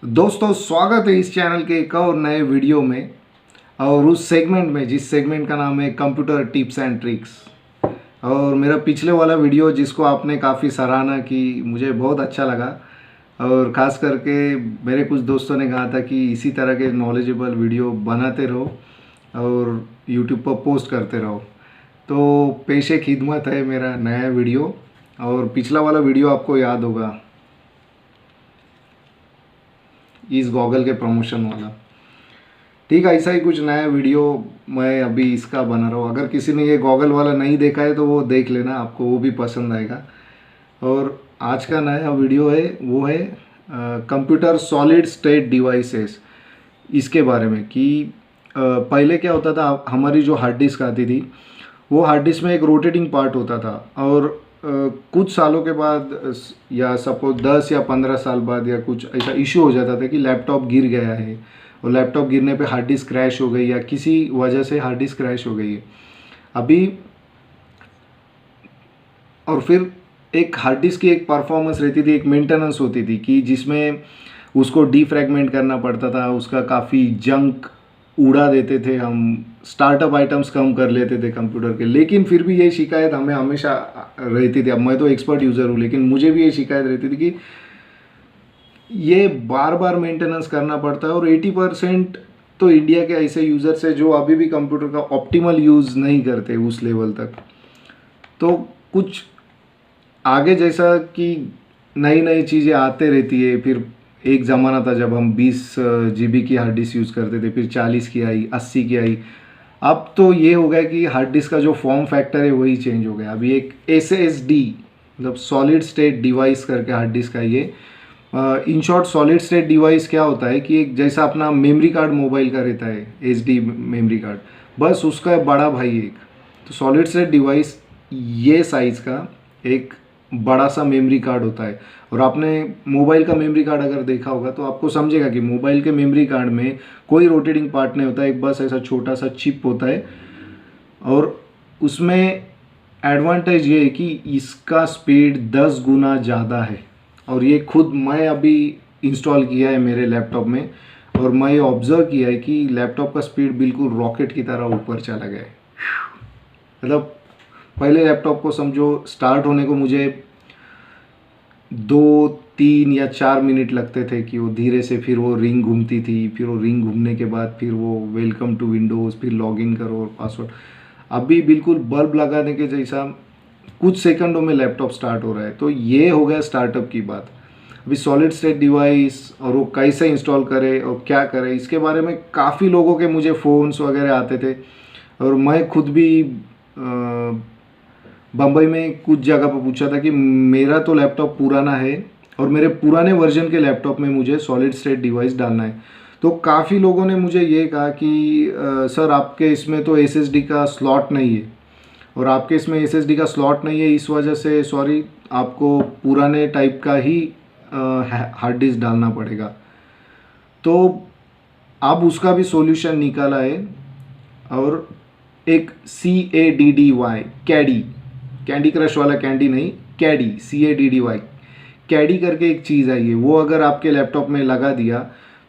दोस्तों स्वागत है इस चैनल के एक और नए वीडियो में और उस सेगमेंट में जिस सेगमेंट का नाम है कंप्यूटर टिप्स एंड ट्रिक्स। और मेरा पिछले वाला वीडियो जिसको आपने काफ़ी सराहना की, मुझे बहुत अच्छा लगा। और ख़ास करके मेरे कुछ दोस्तों ने कहा था कि इसी तरह के नॉलेजेबल वीडियो बनाते रहो और यूट्यूब पर पोस्ट करते रहो। तो पेशे खिदमत है मेरा नया वीडियो। और पिछला वाला वीडियो आपको याद होगा, इस गॉगल के प्रमोशन वाला। ठीक है, ऐसा ही कुछ नया वीडियो मैं अभी इसका बना रहा हूँ। अगर किसी ने ये गॉगल वाला नहीं देखा है तो वो देख लेना, आपको वो भी पसंद आएगा। और आज का नया वीडियो है वो है कंप्यूटर सॉलिड स्टेट डिवाइसेस। इसके बारे में कि पहले क्या होता था, हमारी जो हार्ड डिस्क आती थी वो हार्ड डिस्क में एक रोटेटिंग पार्ट होता था। और कुछ सालों के बाद या सपोज 10 या 15 साल बाद या कुछ ऐसा इशू हो जाता था कि लैपटॉप गिर गया है और लैपटॉप गिरने पे हार्ड डिस्क क्रैश हो गई या किसी वजह से हार्ड डिस्क क्रैश हो गई है अभी। और फिर एक हार्ड डिस्क की एक परफॉर्मेंस रहती थी, एक मेंटेनेंस होती थी कि जिसमें उसको डीफ्रैगमेंट करना पड़ता था, उसका काफ़ी जंक उड़ा देते थे हम, स्टार्टअप आइटम्स कम कर लेते थे कंप्यूटर के। लेकिन फिर भी ये शिकायत हमें हमेशा रहती थी। अब मैं तो एक्सपर्ट यूज़र हूँ लेकिन मुझे भी ये शिकायत रहती थी कि ये बार बार मेंटेनेंस करना पड़ता है। और 80% तो इंडिया के ऐसे यूज़र्स है जो अभी भी कंप्यूटर का ऑप्टिमल यूज़ नहीं करते उस लेवल तक। तो कुछ आगे जैसा कि नई नई चीज़ें आते रहती है। फिर एक ज़माना था जब हम 20 GB की हार्ड डिस्क यूज़ करते थे, फिर 40 की आई, 80 की आई। अब तो ये हो गया कि हार्ड डिस्क का जो फॉर्म फैक्टर है वही चेंज हो गया। अभी एक SSD मतलब सॉलिड स्टेट डिवाइस करके हार्ड डिस्क आई है। In short solid state device क्या होता है कि एक जैसा अपना मेमोरी कार्ड मोबाइल का रहता है, SD मेमोरी कार्ड, बस उसका बड़ा भाई एक। तो सॉलिड स्टेट डिवाइस ये साइज़ का एक बड़ा सा मेमोरी कार्ड होता है। और आपने मोबाइल का मेमोरी कार्ड अगर देखा होगा तो आपको समझेगा कि मोबाइल के मेमोरी कार्ड में कोई रोटेटिंग पार्ट नहीं होता, एक बस ऐसा छोटा सा चिप होता है। और उसमें एडवांटेज ये है कि इसका स्पीड 10 गुना ज़्यादा है। और ये खुद मैं अभी इंस्टॉल किया है मेरे लैपटॉप में और मैं ये ऑब्ज़र्व किया है कि लैपटॉप का स्पीड बिल्कुल रॉकेट की तरह ऊपर चला गया है। मतलब पहले लैपटॉप को समझो स्टार्ट होने को मुझे 2 3 या 4 मिनट लगते थे कि वो धीरे से, फिर वो रिंग घूमती थी, फिर वो रिंग घूमने के बाद फिर वो वेलकम टू विंडोज़, फिर लॉगिन करो और पासवर्ड। अभी बिल्कुल बल्ब लगाने के जैसा कुछ सेकंडों में लैपटॉप स्टार्ट हो रहा है। तो ये हो गया स्टार्टअप की बात। अभी सॉलिड स्टेट डिवाइस और वो कैसे इंस्टॉल करे और क्या करे, इसके बारे में काफ़ी लोगों के मुझे फ़ोन्स वगैरह आते थे। और मैं खुद भी बम्बई में कुछ जगह पर पूछा था कि मेरा तो लैपटॉप पुराना है और मेरे पुराने वर्जन के लैपटॉप में मुझे सॉलिड स्टेट डिवाइस डालना है। तो काफ़ी लोगों ने मुझे ये कहा कि सर आपके इसमें तो SSD का स्लॉट नहीं है और आपके इसमें SSD का स्लॉट नहीं है, इस वजह से सॉरी आपको पुराने टाइप का ही हार्ड डिस्क डालना पड़ेगा। तो अब उसका भी सॉल्यूशन निकाला है। और एक CADDY कैडी, कैंडी क्रश वाला कैंडी नहीं, कैडी CADDY कैडी करके एक चीज़ आई है। वो अगर आपके लैपटॉप में लगा दिया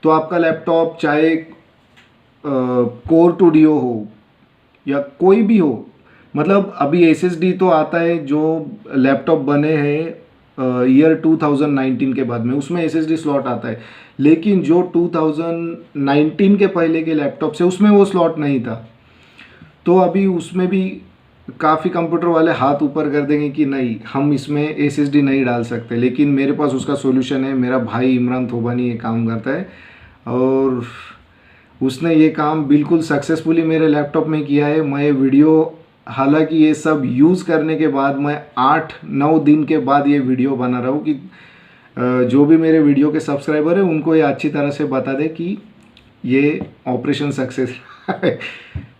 तो आपका लैपटॉप चाहे कोर टू डियो हो या कोई भी हो, मतलब अभी SSD तो आता है जो लैपटॉप बने हैं ईयर 2019 के बाद में, उसमें SSD स्लॉट आता है। लेकिन जो 2019 के पहले के लैपटॉप से उसमें वो स्लॉट नहीं था। तो अभी उसमें भी काफ़ी कंप्यूटर वाले हाथ ऊपर कर देंगे कि नहीं हम इसमें SSD नहीं डाल सकते। लेकिन मेरे पास उसका सॉल्यूशन है। मेरा भाई इमरान थोबानी ये काम करता है और उसने ये काम बिल्कुल सक्सेसफुली मेरे लैपटॉप में किया है। मैं ये वीडियो, हालांकि ये सब यूज़ करने के बाद मैं 8 9 दिन के बाद ये वीडियो बना रहा हूँ कि जो भी मेरे वीडियो के सब्सक्राइबर है उनको ये अच्छी तरह से बता दे कि ये ऑपरेशन सक्सेस है।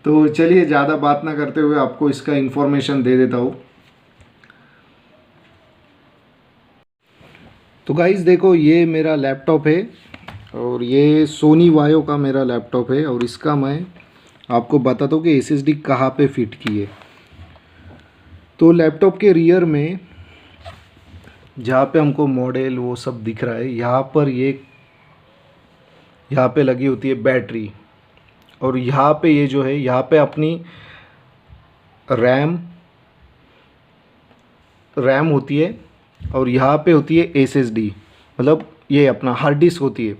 तो चलिए ज़्यादा बात ना करते हुए आपको इसका इन्फॉर्मेशन दे देता हूँ। तो गाइस देखो, ये मेरा लैपटॉप है और ये सोनी वायो का मेरा लैपटॉप है। और इसका मैं आपको बताता हूँ कि SSD कहाँ पे फिट की है। तो लैपटॉप के रियर में जहाँ पे हमको मॉडल वो सब दिख रहा है, यहाँ पर ये यहाँ पे लगी होती है बैटरी, और यहाँ पे ये जो है यहाँ पे अपनी रैम रैम होती है, और यहाँ पे होती है एसएसडी, मतलब ये अपना हार्ड डिस्क होती है।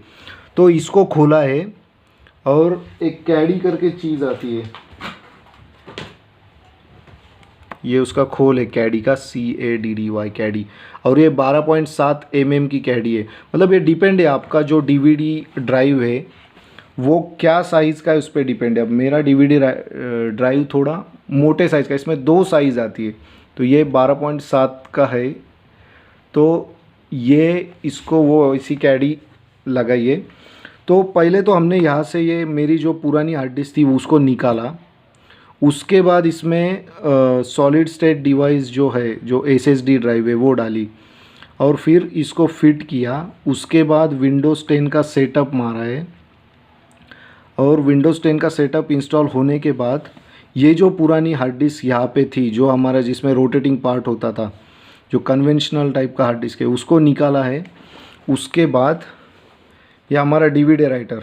तो इसको खोला है, और एक कैडी करके चीज़ आती है, ये उसका खोल है कैडी का, CADDY कैडी, और ये 12.7 mm की कैडी है। मतलब ये डिपेंड है आपका जो डीवीडी ड्राइव है वो क्या साइज़ का है, उस पर डिपेंड है। अब मेरा डीवीडी ड्राइव थोड़ा मोटे साइज़ का, इसमें 2 साइज़ आती है, तो ये 12.7 का है, तो ये इसको वो इसी कैडी लगाइए। तो पहले तो हमने यहाँ से ये मेरी जो पुरानी हार्ड डिस्क थी उसको निकाला, उसके बाद इसमें सॉलिड स्टेट डिवाइस जो है, जो एसएसडी ड्राइव है वो डाली, और फिर इसको फिट किया। उसके बाद विंडोज़ 10 का सेटअप मारा है, और विंडोज़ 10 का सेटअप इंस्टॉल होने के बाद ये जो पुरानी हार्ड डिस्क यहाँ पे थी, जो हमारा जिसमें रोटेटिंग पार्ट होता था, जो कन्वेंशनल टाइप का हार्ड डिस्क है, उसको निकाला है। उसके बाद ये हमारा डीवीडी राइटर,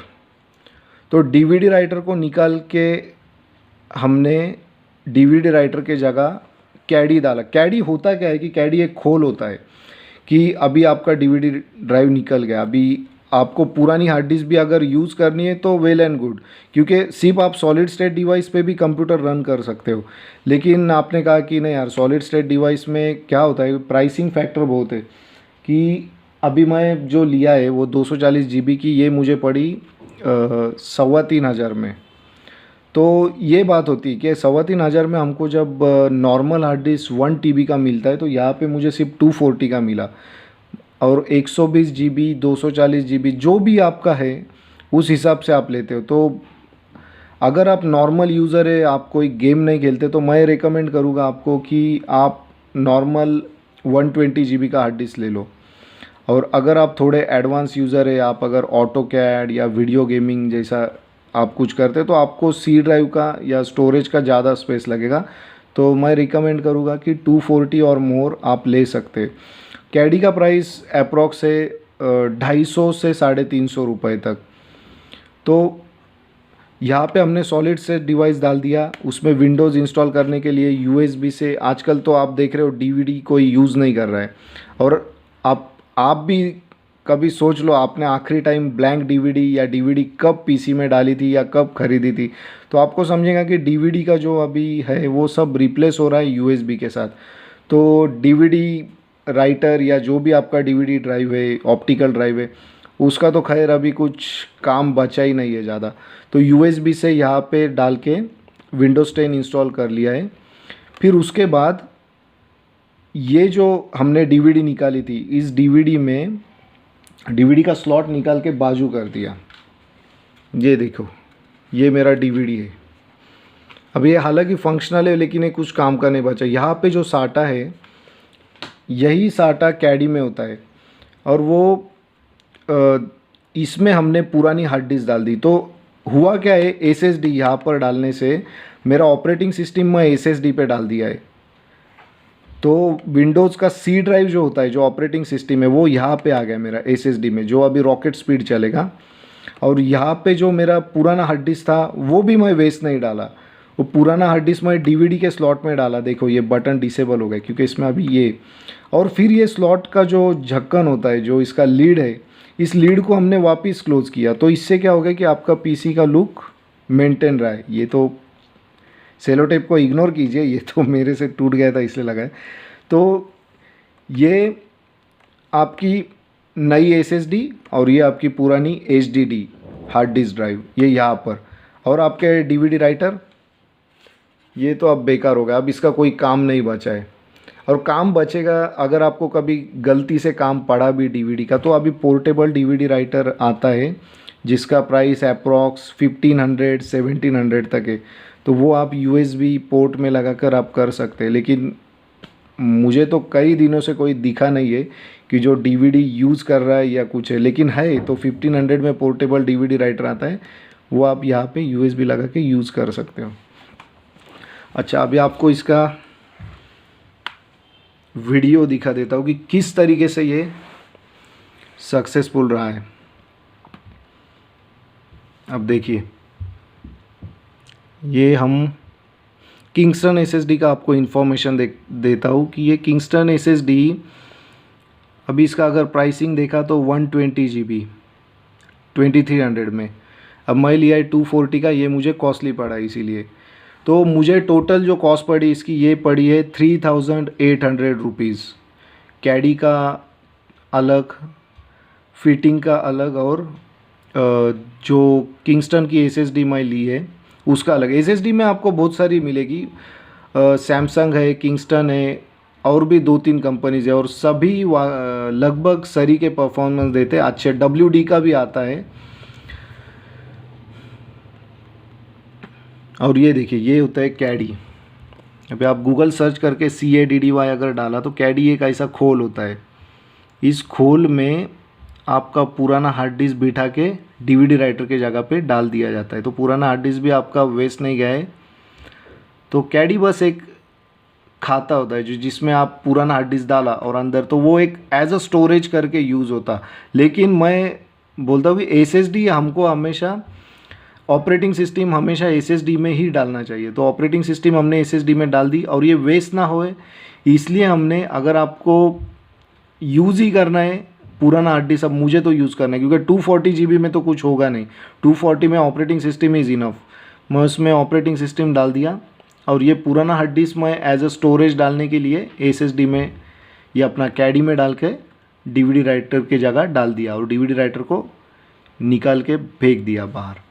तो डीवीडी राइटर को निकाल के हमने डीवीडी राइटर के जगह कैडी डाला। कैडी होता क्या है कि कैडी एक खोल होता है कि अभी आपका डीवीडी ड्राइव निकल गया, अभी आपको पुरानी हार्ड डिस्क भी अगर यूज़ करनी है तो वेल एंड गुड, क्योंकि सिर्फ आप सॉलिड स्टेट डिवाइस पे भी कंप्यूटर रन कर सकते हो। लेकिन आपने कहा कि नहीं यार, सॉलिड स्टेट डिवाइस में क्या होता है, प्राइसिंग फैक्टर बहुत है, कि अभी मैं जो लिया है वो 240 GB की, ये मुझे पड़ी 3,500 में। तो ये बात होती है कि 3,500 में हमको जब नॉर्मल हार्ड डिस्क 1 TB का मिलता है, तो यहाँ पे मुझे सिर्फ 240 का मिला, और 120 GB 240 GB जो भी आपका है उस हिसाब से आप लेते हो। तो अगर आप नॉर्मल यूज़र है, आप कोई गेम नहीं खेलते, तो मैं रेकमेंड करूँगा आपको कि आप नॉर्मल 120 GB का हार्ड डिस्क ले लो। और अगर आप थोड़े एडवांस यूज़र है, आप अगर ऑटो कैड या वीडियो गेमिंग जैसा आप कुछ करते हैं, तो आपको सी ड्राइव का या स्टोरेज का ज़्यादा स्पेस लगेगा, तो मैं रिकमेंड करूँगा कि 240 और मोर आप ले सकते हैं। कैडी का प्राइस अप्रॉक्स है 250 से 350 रुपये तक। तो यहाँ पे हमने सॉलिड स्टेट डिवाइस डाल दिया, उसमें विंडोज़ इंस्टॉल करने के लिए यूएसबी से, आजकल तो आप देख रहे हो डीवीडी कोई यूज़ नहीं कर रहा है, और आप भी कभी सोच लो आपने आखिरी टाइम ब्लैंक डीवीडी या डीवीडी कब पीसी में डाली थी या कब खरीदी थी, तो आपको समझेगा कि डीवीडी का जो अभी है वो सब रिप्लेस हो रहा है यूएसबी के साथ। तो डीवीडी राइटर या जो भी आपका डीवीडी ड्राइव है, ऑप्टिकल ड्राइव है, उसका तो खैर अभी कुछ काम बचा ही नहीं है ज़्यादा। तो यूएसबी से यहाँ पे डाल के विंडोज़ 10 इंस्टॉल कर लिया है। फिर उसके बाद ये जो हमने डीवीडी निकाली थी, इस डीवीडी में डीवीडी का स्लॉट निकाल के बाजू कर दिया। ये देखो, ये मेरा डीवीडी है। अब ये हालांकि फंक्शनल है, लेकिन ये कुछ काम का नहीं बचा। यहाँ पे जो साटा है, यही साटा कैडी में होता है, और वो इसमें हमने पुरानी हार्ड डिस्क डाल दी। तो हुआ क्या है, एसएसडी यहाँ पर डालने से मेरा ऑपरेटिंग सिस्टम मैं एसएसडी पे डाल दिया है। तो विंडोज़ का सी ड्राइव जो होता है, जो ऑपरेटिंग सिस्टम है, वो यहाँ पे आ गया मेरा एसएसडी में, जो अभी रॉकेट स्पीड चलेगा। और यहाँ पे जो मेरा पुराना हार्ड डिस्क था वो भी मैं वेस्ट नहीं डाला, वो पुराना हार्ड डिस्क मैं डीवीडी के स्लॉट में डाला। देखो ये बटन डिसेबल हो गया क्योंकि इसमें अभी ये, और फिर ये स्लॉट का जो ढक्कन होता है, जो इसका लीड है, इस लीड को हमने वापस क्लोज़ किया। तो इससे क्या हो गया कि आपका पीसी का लुक मेंटेन रहा है। ये तो सेलो टेप को इग्नोर कीजिए, ये तो मेरे से टूट गया था इसलिए लगा है। तो ये आपकी नई एसएसडी और ये आपकी पुरानी एचडीडी हार्ड डिस्क ड्राइव, ये यहाँ पर, और आपके डीवीडी राइटर, ये तो अब बेकार हो गया, अब इसका कोई काम नहीं बचा है। और काम बचेगा अगर आपको कभी गलती से काम पड़ा भी डीवीडी का, तो अभी पोर्टेबल डीवीडी राइटर आता है जिसका प्राइस अप्रॉक्स 1500-1700 तक है। तो वो आप यूएसबी पोर्ट में लगाकर आप कर सकते हैं। लेकिन मुझे तो कई दिनों से कोई दिखा नहीं है कि जो डीवीडी यूज़ कर रहा है या कुछ है, लेकिन है तो 1500 में पोर्टेबल डीवीडी राइटर आता है, वो आप यहाँ पे यूएसबी लगा के यूज़ कर सकते हो। अच्छा, अभी आपको इसका वीडियो दिखा देता हूँ कि किस तरीके से ये सक्सेसफुल रहा है। अब देखिए, ये हम किंगस्टन एसएसडी का आपको इन्फॉर्मेशन देता हूँ कि ये किंगस्टन एसएसडी अभी इसका अगर प्राइसिंग देखा तो 120 GB 2300 में। अब मैं लिया है 240 का, ये मुझे कॉस्टली पड़ा इसीलिए। तो मुझे टोटल जो कॉस्ट पड़ी इसकी, ये पड़ी है 3800 रुपीज़। कैडी का अलग, फिटिंग का अलग, और जो किंगस्टन की एसएसडी मैं ली है उसका अलग। एसएसडी में आपको बहुत सारी मिलेगी, सैमसंग है, किंगस्टन है, और भी 2-3 कंपनीज है, और सभी लगभग सरी के परफॉर्मेंस देते हैं अच्छे। WD का भी आता है। और ये देखिए, ये होता है कैडी। अभी आप गूगल सर्च करके CADDY अगर डाला तो कैडी एक ऐसा खोल होता है। इस खोल में आपका पुराना हार्ड डिस्क बिठा के DVD राइटर के जगह पे डाल दिया जाता है, तो पुराना हार्ड डिस्क भी आपका वेस्ट नहीं गया है। तो कैडी बस एक खाता होता है जो जिसमें आप पुराना हार्ड डिस्क डाला और अंदर, तो वो एक एज अ स्टोरेज करके यूज़ होता। लेकिन मैं बोलता हूँ कि SSD हमको हमेशा, ऑपरेटिंग सिस्टम हमेशा SSD में ही डालना चाहिए। तो ऑपरेटिंग सिस्टम हमने SSD में डाल दी, और ये वेस्ट ना होए इसलिए हमने, अगर आपको यूज़ ही करना है पुराना हार्ड डिस्क, अब मुझे तो यूज़ करना है क्योंकि 240 GB में तो कुछ होगा नहीं, 240 में ऑपरेटिंग सिस्टम इज़ इनफ। मैं उसमें ऑपरेटिंग सिस्टम डाल दिया, और ये पुराना हार्ड डिस्क मैं एज अ स्टोरेज डालने के लिए SSD में या अपना कैडी में डाल के DVD राइटर के जगह डाल दिया, और DVD राइटर को निकाल के फेंक दिया बाहर।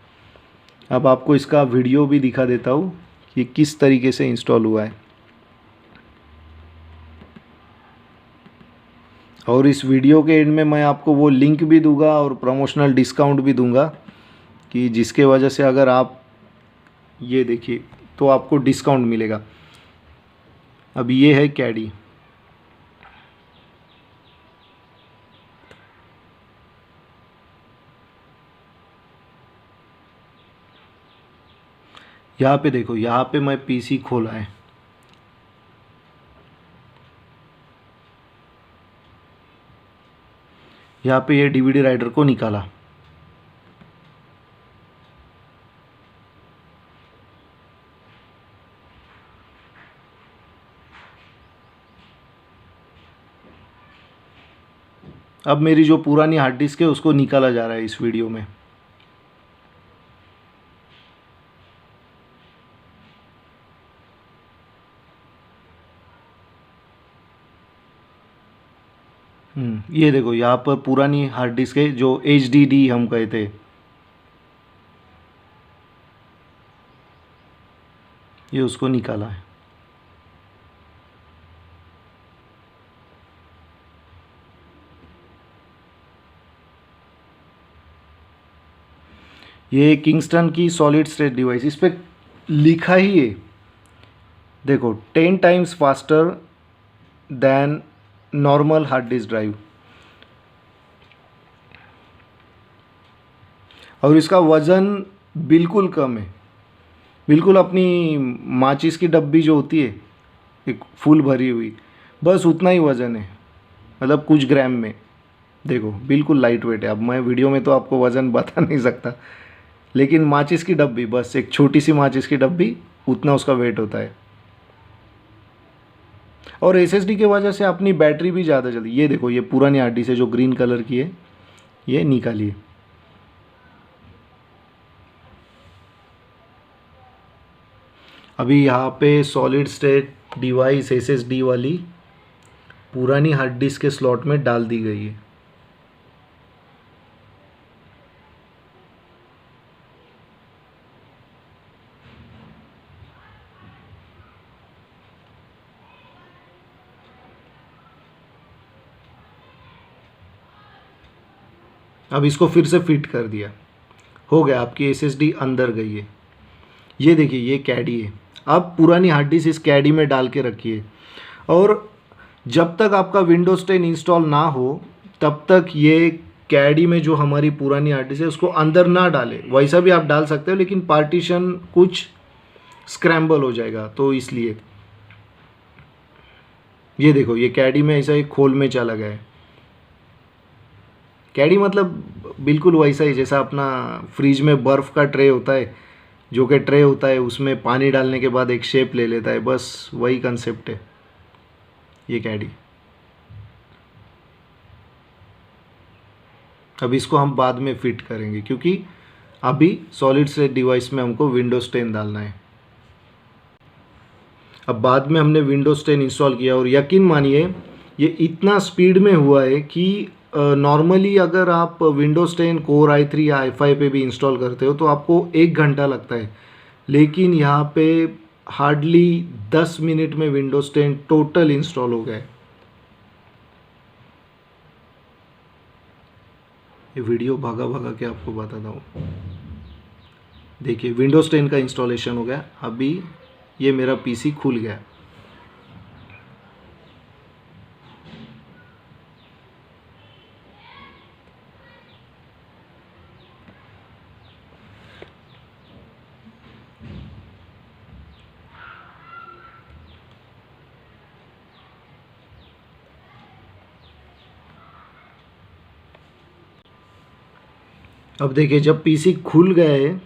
अब आपको इसका वीडियो भी दिखा देता हूँ कि किस तरीके से इंस्टॉल हुआ है। और इस वीडियो के एंड में मैं आपको वो लिंक भी दूंगा और प्रमोशनल डिस्काउंट भी दूंगा, कि जिसके वजह से अगर आप ये देखिए तो आपको डिस्काउंट मिलेगा। अब ये है कैडी। यहाँ पे देखो, यहाँ पे मैं PC खोला है, यहाँ पे ये DVD राइटर को निकाला। अब मेरी जो पुरानी हार्ड डिस्क है उसको निकाला जा रहा है इस वीडियो में। ये देखो, यहाँ पर पुरानी हार्ड डिस्क है जो HDD हम कहते थे, ये उसको निकाला है। ये किंगस्टन की सॉलिड स्टेट डिवाइस, इस पर लिखा ही है देखो, 10 times faster than normal hard disk drive. और इसका वज़न बिल्कुल कम है, बिल्कुल अपनी माचिस की डब्बी जो होती है एक फुल भरी हुई, बस उतना ही वज़न है, मतलब कुछ ग्राम में। देखो बिल्कुल लाइट वेट है। अब मैं वीडियो में तो आपको वज़न बता नहीं सकता, लेकिन माचिस की डब्बी, बस एक छोटी सी माचिस की डब्बी, उतना उसका वेट होता है। और SSD की वजह से अपनी बैटरी भी ज़्यादा जल्दी। ये देखो, ये पुरानी हार्ड डिस्क है जो ग्रीन कलर की है, ये निकालिए। अभी यहाँ पे सॉलिड स्टेट डिवाइस SSD वाली पुरानी हार्ड डिस्क के स्लॉट में डाल दी गई है। अब इसको फिर से फिट कर दिया, हो गया, आपकी SSD अंदर गई है। ये देखिए, ये कैडी है। अब पुरानी हार्ड डिस्क इस कैडी में डाल के रखिए, और जब तक आपका विंडोज़ 10 इंस्टॉल ना हो तब तक ये कैडी में जो हमारी पुरानी हार्ड डिस्क है उसको अंदर ना डालें। वैसा भी आप डाल सकते हो, लेकिन पार्टीशन कुछ स्क्रैम्बल हो जाएगा, तो इसलिए। ये देखो, ये कैडी में ऐसा एक खोल में चला गया है। कैडी मतलब बिल्कुल वैसा ही जैसा अपना फ्रिज में बर्फ़ का ट्रे होता है, जो कि ट्रे होता है उसमें पानी डालने के बाद एक शेप ले लेता है, बस वही कंसेप्ट है ये कैडी। अब इसको हम बाद में फिट करेंगे क्योंकि अभी सॉलिड स्टेट डिवाइस में हमको विंडोज 10 डालना है। अब बाद में हमने विंडोज 10 इंस्टॉल किया और यकीन मानिए ये इतना स्पीड में हुआ है कि नॉर्मली अगर आप विंडोज 10 कोर i3 या i5 पे भी इंस्टॉल करते हो तो आपको 1 घंटा लगता है, लेकिन यहाँ पे हार्डली 10 मिनट में विंडोज 10 टोटल इंस्टॉल हो गया है। ये वीडियो भागा भागा के आपको बताता हूँ। देखिए विंडोज 10 का इंस्टॉलेशन हो गया, अभी ये मेरा पीसी खुल गया। अब देखिए जब पीसी खुल गया है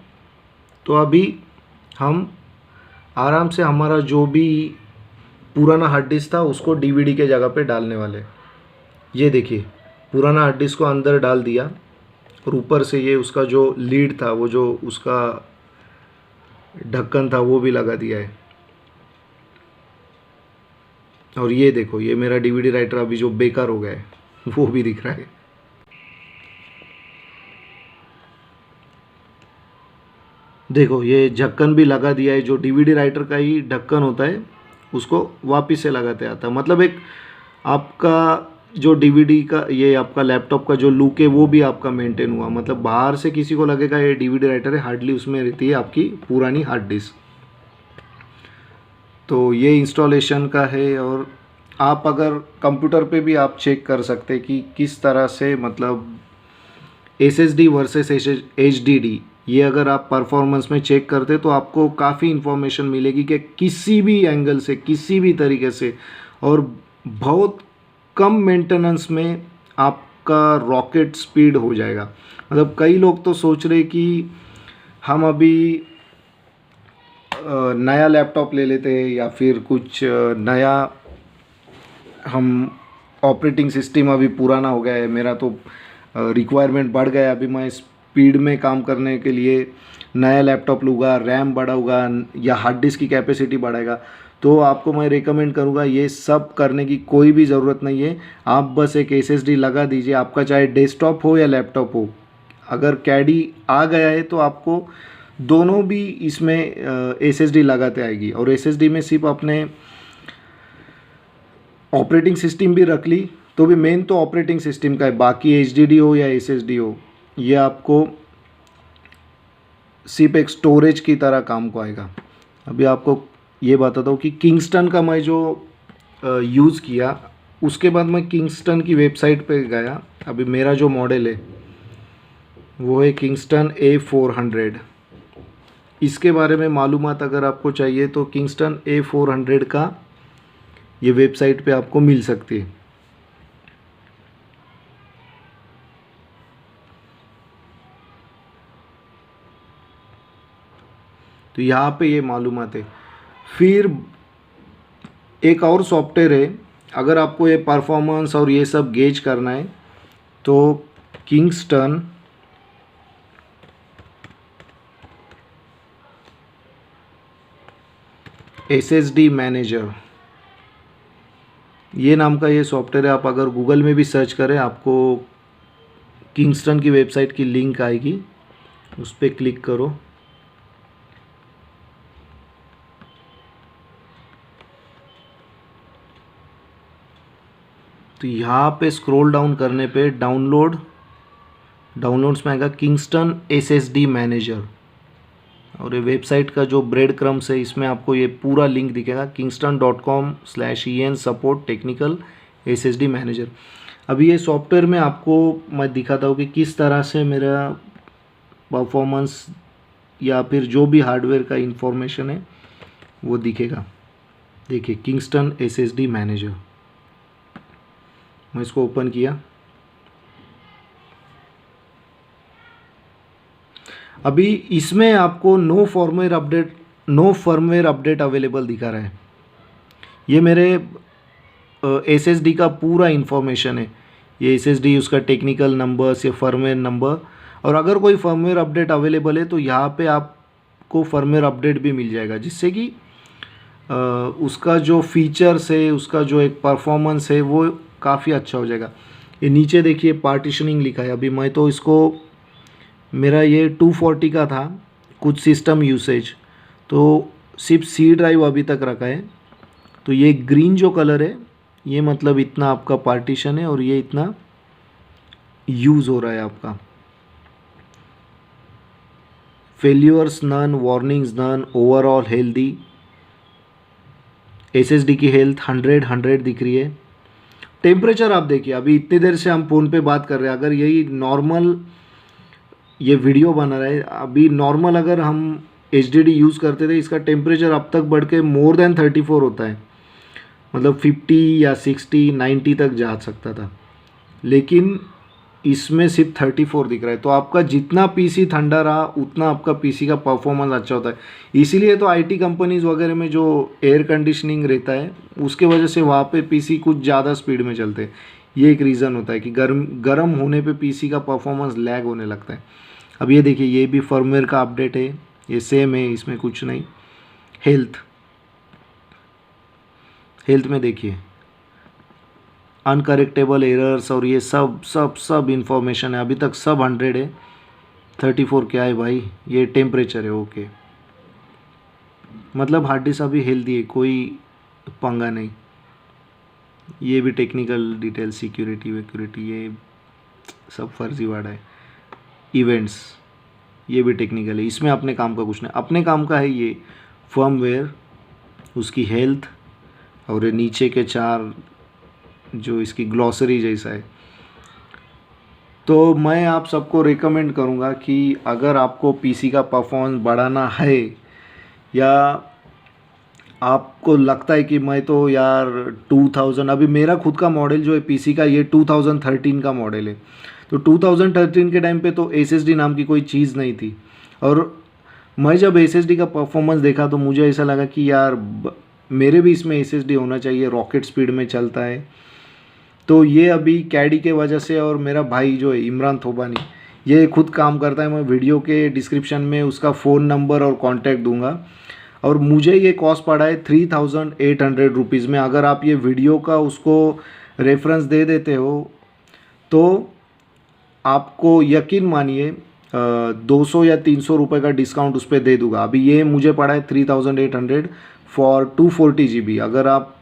तो अभी हम आराम से हमारा जो भी पुराना हार्ड डिस्क था उसको डीवीडी के जगह पे डालने वाले। ये देखिए पुराना हार्ड डिस्क को अंदर डाल दिया और ऊपर से ये उसका जो लीड था, वो जो उसका ढक्कन था वो भी लगा दिया है। और ये देखो ये मेरा डीवीडी राइटर अभी जो बेकार हो गया है वो भी दिख रहा है। देखो ये ढक्कन भी लगा दिया है, जो डीवीडी राइटर का ही ढक्कन होता है उसको वापस से लगाते आता है। मतलब एक आपका जो डीवीडी का, ये आपका लैपटॉप का जो लुक है वो भी आपका मेंटेन हुआ। मतलब बाहर से किसी को लगेगा ये डीवीडी राइटर है, हार्डली उसमें रहती है आपकी पुरानी हार्ड डिस्क। तो ये इंस्टॉलेशन का है। और आप अगर कंप्यूटर पे भी आप चेक कर सकते हैं कि किस तरह से मतलब SSD वर्सेस HDD, ये अगर आप परफॉर्मेंस में चेक करते तो आपको काफ़ी इन्फॉर्मेशन मिलेगी कि किसी भी एंगल से किसी भी तरीके से और बहुत कम मेंटेनेंस में आपका रॉकेट स्पीड हो जाएगा। मतलब कई लोग तो सोच रहे कि हम अभी नया लैपटॉप ले लेते हैं या फिर कुछ नया, हम ऑपरेटिंग सिस्टम अभी पुराना हो गया है, मेरा तो रिक्वायरमेंट बढ़ गया, अभी मैं स्पीड में काम करने के लिए नया लैपटॉप लूँगा, रैम बढ़ाऊँगा या हार्ड डिस्क की कैपेसिटी बढ़ाएगा। तो आपको मैं रेकमेंड करूँगा ये सब करने की कोई भी ज़रूरत नहीं है। आप बस एक SSD लगा दीजिए, आपका चाहे डेस्कटॉप हो या लैपटॉप हो। अगर कैडी आ गया है तो आपको दोनों भी इसमें SSD लगाते आएगी। और SSD में सिर्फ आपने ऑपरेटिंग सिस्टम भी रख ली तो भी मेन तो ऑपरेटिंग सिस्टम का है, बाकी HDD हो या SSD हो ये आपको सिर्फ एक स्टोरेज की तरह काम को आएगा। अभी आपको ये बताता हूँ कि किंगस्टन का मैं जो यूज़ किया उसके बाद मैं किंगस्टन की वेबसाइट पे गया। अभी मेरा जो मॉडल है वो है किंगस्टन A400। इसके बारे में मालूमात अगर आपको चाहिए तो किंगस्टन A400 का ये वेबसाइट पे आपको मिल सकती है। तो यहाँ पे ये मालूमात है। फिर एक और सॉफ्टवेयर है, अगर आपको ये परफॉर्मेंस और ये सब गेज करना है तो किंगस्टन SSD मैनेजर ये नाम का ये सॉफ्टवेयर है। आप अगर गूगल में भी सर्च करें आपको किंगस्टन की वेबसाइट की लिंक आएगी, उस पर क्लिक करो। तो यहाँ पे स्क्रॉल डाउन करने पे डाउनलोड्स में आएगा किंगस्टन SSD मैनेजर। और ये वेबसाइट का जो ब्रेड क्रम्स है इसमें आपको ये पूरा लिंक दिखेगा kingston.com/en support technical SSD manager. अभी ये सॉफ्टवेयर में आपको मैं दिखाता हूँ कि किस तरह से मेरा परफॉर्मेंस या फिर जो भी हार्डवेयर का इंफॉर्मेशन है वो दिखेगा। देखिए किंगस्टन SSD मैनेजर, मैं इसको ओपन किया। अभी इसमें आपको नो फर्मवेयर अपडेट अवेलेबल दिखा रहा है। ये मेरे एसएसडी का पूरा इन्फॉर्मेशन है। ये एसएसडी, उसका टेक्निकल नंबर्स, ये फर्मवेयर नंबर, और अगर कोई फर्मवेयर अपडेट अवेलेबल है तो यहाँ पे आपको फर्मवेयर अपडेट भी मिल जाएगा, जिससे कि उसका जो फीचर्स है, उसका जो एक परफॉर्मेंस है वो काफ़ी अच्छा हो जाएगा। ये नीचे देखिए पार्टीशनिंग लिखा है। अभी मैं तो इसको, मेरा ये 240 का था, कुछ सिस्टम यूसेज, तो सिर्फ सी ड्राइव अभी तक रखा है। तो ये ग्रीन जो कलर है, ये मतलब इतना आपका पार्टीशन है और ये इतना यूज़ हो रहा है आपका। Failures none, warnings none, overall healthy. SSD की हेल्थ 100 दिख रही है। टेम्परेचर आप देखिए, अभी इतनी देर से हम फ़ोन पे बात कर रहे हैं, अगर यही नॉर्मल ये वीडियो बना रहा है, अभी नॉर्मल अगर हम HDD यूज़ करते थे, इसका टेम्परेचर अब तक बढ़ के मोर देन 34 होता है, मतलब 50 या 60 90 तक जा सकता था, लेकिन इसमें सिर्फ 34 दिख रहा है। तो आपका जितना पीसी ठंडा रहा उतना आपका पीसी का परफॉर्मेंस अच्छा होता है। इसीलिए तो आईटी कंपनीज़ वगैरह में जो एयर कंडीशनिंग रहता है, उसके वजह से वहाँ पे पीसी कुछ ज़्यादा स्पीड में चलते हैं। ये एक रीज़न होता है कि गर्म होने पे पीसी का परफॉर्मेंस लैग होने लगता है। अब ये देखिए, ये भी फर्मवेयर का अपडेट है, ये सेम है, इसमें कुछ नहीं। हेल्थ में देखिए अनकरेक्टेबल एरर्स और ये सब इंफॉर्मेशन है। अभी तक सब 100 है। 34 क्या है भाई? ये टेम्परेचर है। ओके, मतलब हार्ड डिस्क अभी हेल्दी है, कोई पंगा नहीं। ये भी टेक्निकल डिटेल, सिक्योरिटी वेक्यूरिटी, ये सब फर्जीवाड़ा है। इवेंट्स, ये भी टेक्निकल है, इसमें अपने काम का कुछ नहीं। अपने काम का है ये फर्मवेयर, उसकी हेल्थ, और ये नीचे के 4 जो इसकी ग्लॉसरी जैसा है। तो मैं आप सबको रिकमेंड करूँगा कि अगर आपको पीसी का परफॉर्मेंस बढ़ाना है, या आपको लगता है कि मैं तो यार 2000, अभी मेरा खुद का मॉडल जो है पीसी का, ये 2013 का मॉडल है। तो 2013 के टाइम पे तो एसएसडी नाम की कोई चीज़ नहीं थी, और मैं जब एसएसडी का परफॉर्मेंस देखा तो मुझे ऐसा लगा कि यार मेरे भी इसमें एसएसडी होना चाहिए, रॉकेट स्पीड में चलता है। तो ये अभी कैडी के वजह से, और मेरा भाई जो है इमरान थोबानी, ये खुद काम करता है। मैं वीडियो के डिस्क्रिप्शन में उसका फ़ोन नंबर और कॉन्टैक्ट दूंगा। और मुझे ये कॉस्ट पड़ा है 3800 रुपीज़ में। अगर आप ये वीडियो का उसको रेफरेंस दे देते हो तो आपको यकीन मानिए 200 या 300 रुपये का डिस्काउंट उस पर दे दूंगा। अभी ये मुझे पड़ा है 3800 फॉर 240 GB। अगर आप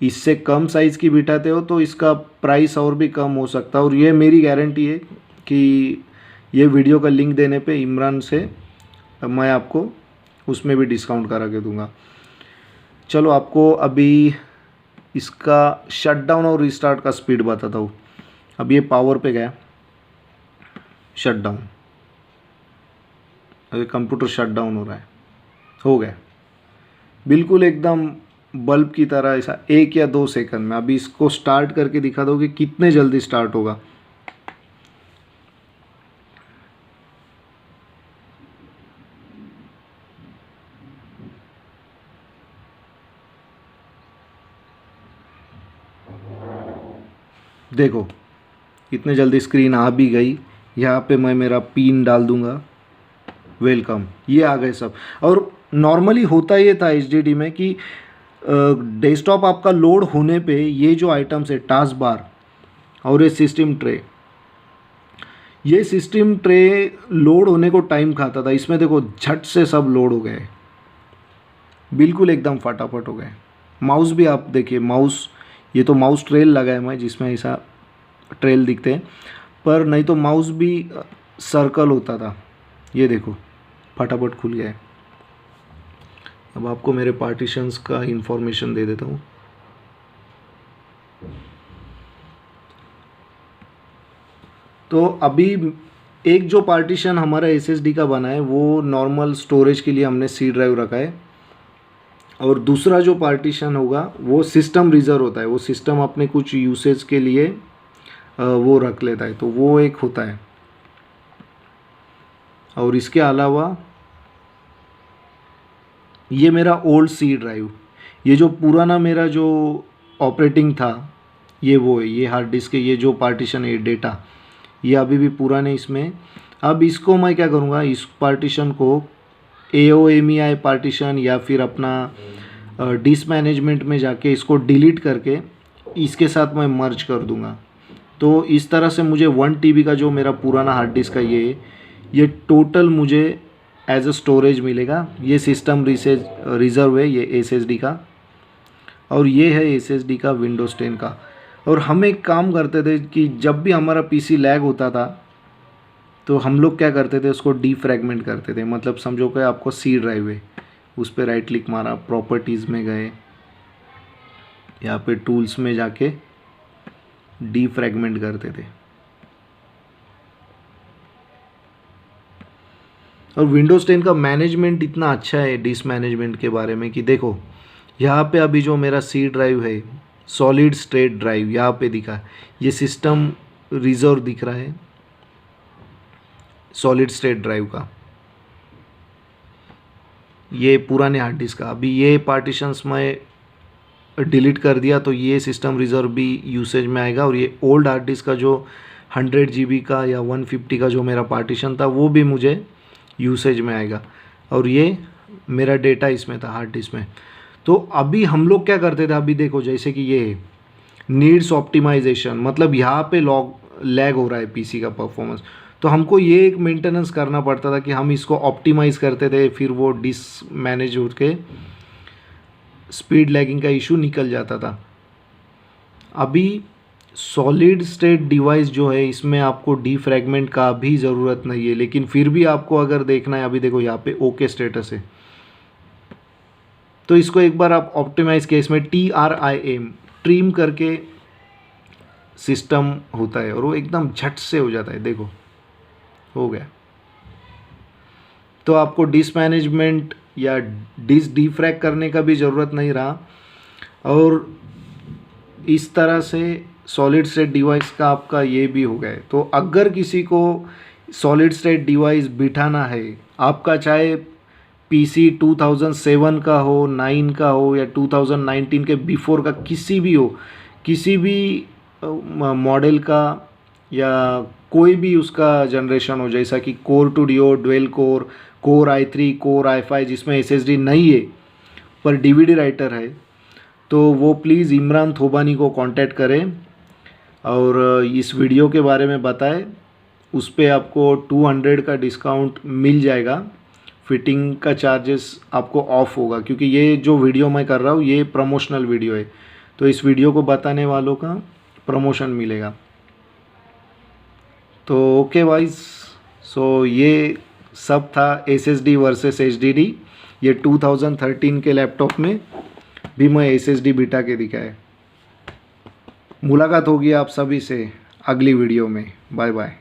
इससे कम साइज़ की बिठाते हो तो इसका प्राइस और भी कम हो सकता है। और ये मेरी गारंटी है कि ये वीडियो का लिंक देने पे इमरान से मैं आपको उसमें भी डिस्काउंट करा के दूंगा। चलो आपको अभी इसका शटडाउन और रिस्टार्ट का स्पीड बताता हूँ। अब ये पावर पे गया, शटडाउन, अभी कंप्यूटर शटडाउन हो रहा है, हो गया बिल्कुल एकदम बल्ब की तरह, ऐसा 1 या 2 सेकंड में। अभी इसको स्टार्ट करके दिखा दो कि कितने जल्दी स्टार्ट होगा। देखो इतने जल्दी स्क्रीन आ भी गई। यहाँ पे मैं मेरा पिन डाल दूंगा, वेलकम, ये आ गए सब। और नॉर्मली होता ये था एचडीडी में कि डेस्कटॉप आपका लोड होने पे ये जो आइटम्स है, टास्क बार और ये सिस्टम ट्रे लोड होने को टाइम खाता था। इसमें देखो झट से सब लोड हो गए, बिल्कुल एकदम फटाफट हो गए। माउस भी आप देखिए, माउस, ये तो माउस ट्रेल लगा है मैं, जिसमें ऐसा ट्रेल दिखते हैं, पर नहीं तो माउस भी सर्कल होता था। ये देखो फटाफट खुल गया है। अब आपको मेरे पार्टीशंस का इंफॉर्मेशन दे देता हूँ। तो अभी एक जो पार्टीशन हमारा एसएसडी का बना है वो नॉर्मल स्टोरेज के लिए हमने सी ड्राइव रखा है, और दूसरा जो पार्टीशन होगा वो सिस्टम रिजर्व होता है। वो सिस्टम अपने कुछ यूसेज के लिए वो रख लेता है, तो वो एक होता है। और इसके अलावा ये मेरा ओल्ड सी ड्राइव, ये जो पुराना मेरा जो ऑपरेटिंग था ये वो है, ये हार्ड डिस्क है, ये जो पार्टीशन है डेटा ये अभी भी पुराने इसमें। अब इसको मैं क्या करूँगा, इस पार्टीशन को AOMEI पार्टीशन या फिर अपना डिस्क मैनेजमेंट में जाके इसको डिलीट करके इसके साथ मैं मर्ज कर दूँगा। तो इस तरह से मुझे 1 TB का जो मेरा पुराना हार्ड डिस्क का ये टोटल मुझे एज अ स्टोरेज मिलेगा। ये सिस्टम रिज़र्व है ये SSD का, और ये है SSD का विंडोज़ 10 का। और हम एक काम करते थे कि जब भी हमारा PC लैग होता था तो हम लोग क्या करते थे, उसको डीफ्रैगमेंट करते थे। मतलब समझो कि आपको C ड्राइव है, उस पर राइट क्लिक मारा, प्रॉपर्टीज़ में गए, यहाँ पे टूल्स में जाके डीफ्रैगमेंट करते थे। और विंडोज़ 10 का मैनेजमेंट इतना अच्छा है डिस्क मैनेजमेंट के बारे में कि देखो यहाँ पे अभी जो मेरा C ड्राइव है, सॉलिड स्टेट ड्राइव यहाँ पे दिखा है, ये सिस्टम रिजर्व दिख रहा है सॉलिड स्टेट ड्राइव का, ये पुराने हार्ड डिस्क का। अभी ये पार्टीशंस में डिलीट कर दिया तो ये सिस्टम रिजर्व भी यूसेज में आएगा, और ये ओल्ड हार्ड डिस्क का जो 100 GB का या 150 का जो मेरा पार्टीशन था वो भी मुझे यूसेज में आएगा, और ये मेरा डेटा इसमें था हार्ड डिस्क में। तो अभी हम लोग क्या करते थे, अभी देखो जैसे कि ये नीड्स ऑप्टिमाइजेशन, मतलब यहाँ पे लैग हो रहा है PC का परफॉर्मेंस, तो हमको ये एक मेंटेनेंस करना पड़ता था कि हम इसको ऑप्टिमाइज़ करते थे, फिर वो डिस्क मैनेज होके स्पीड लैगिंग का इशू निकल जाता था। अभी सॉलिड स्टेट डिवाइस जो है इसमें आपको डीफ्रैगमेंट का भी ज़रूरत नहीं है, लेकिन फिर भी आपको अगर देखना है, अभी देखो यहाँ पे ओके स्टेटस है, तो इसको एक बार आप ऑप्टिमाइज़ किया, इसमें TRIM ट्रिम करके सिस्टम होता है और वो एकदम झट से हो जाता है, देखो हो गया। तो आपको डिस्क मैनेजमेंट या डिस्क डीफ्रैग करने का भी ज़रूरत नहीं रहा, और इस तरह से सॉलिड स्टेट डिवाइस का आपका ये भी हो गया है। तो अगर किसी को सॉलिड स्टेट डिवाइस बिठाना है आपका, चाहे PC 2007 का हो, 9 का हो या 2019 के बिफोर का किसी भी हो, किसी भी मॉडल का या कोई भी उसका जनरेशन हो, जैसा कि core 2 Duo, dual core, core i3, core i5 जिसमें SSD नहीं है पर DVD राइटर है, तो वो प्लीज़ इमरान थोबानी को कांटेक्ट करें और इस वीडियो के बारे में बताएं। उस पर आपको 200 का डिस्काउंट मिल जाएगा। फिटिंग का चार्जेस आपको ऑफ होगा, क्योंकि ये जो वीडियो मैं कर रहा हूँ ये प्रमोशनल वीडियो है, तो इस वीडियो को बताने वालों का प्रमोशन मिलेगा। तो ओके वाइज, सो ये सब था SSD वर्सेस HDD। ये 2013 के लैपटॉप में भी मैं SSD बिठा के दिखाया। मुलाकात होगी आप सभी से अगली वीडियो में। Bye bye.